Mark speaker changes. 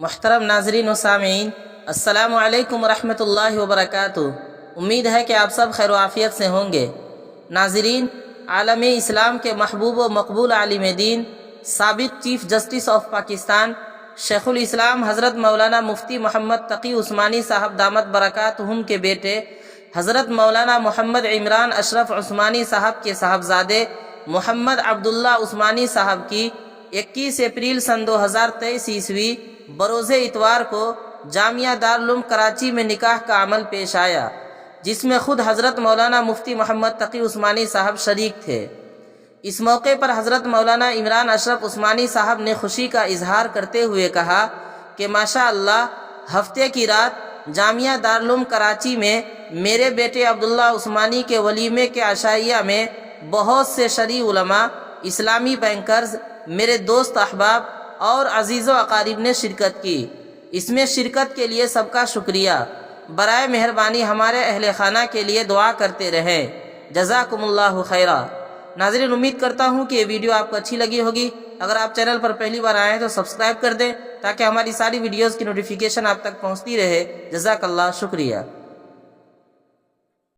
Speaker 1: محترم ناظرین و سامعین، السلام علیکم ورحمۃ اللہ وبرکاتہ۔ امید ہے کہ آپ سب خیر و عافیت سے ہوں گے۔ ناظرین، عالم اسلام کے محبوب و مقبول عالم دین، سابق چیف جسٹس آف پاکستان، شیخ الاسلام حضرت مولانا مفتی محمد تقی عثمانی صاحب دامت برکاتہم کے بیٹے حضرت مولانا محمد عمران اشرف عثمانی صاحب کے صاحبزادے محمد عبداللہ عثمانی صاحب کی 21 اپریل سن 2023 عیسوی بروز اتوار کو جامعہ دارالعلوم کراچی میں نکاح کا عمل پیش آیا، جس میں خود حضرت مولانا مفتی محمد تقی عثمانی صاحب شریک تھے۔ اس موقع پر حضرت مولانا عمران اشرف عثمانی صاحب نے خوشی کا اظہار کرتے ہوئے کہا کہ ماشاء اللہ، ہفتے کی رات جامعہ دارالعلوم کراچی میں میرے بیٹے عبداللہ عثمانی کے ولیمے کے عشائیہ میں بہت سے شرعی علماء، اسلامی بینکرز، میرے دوست احباب اور عزیز و اقارب نے شرکت کی۔ اس میں شرکت کے لیے سب کا شکریہ۔ برائے مہربانی ہمارے اہل خانہ کے لیے دعا کرتے رہیں۔ جزاکم اللہ خیرا۔ ناظرین، امید کرتا ہوں کہ یہ ویڈیو آپ کو اچھی لگی ہوگی۔ اگر آپ چینل پر پہلی بار آئے ہیں تو سبسکرائب کر دیں تاکہ ہماری ساری ویڈیوز کی نوٹیفیکیشن آپ تک پہنچتی رہے۔ جزاک اللہ، شکریہ۔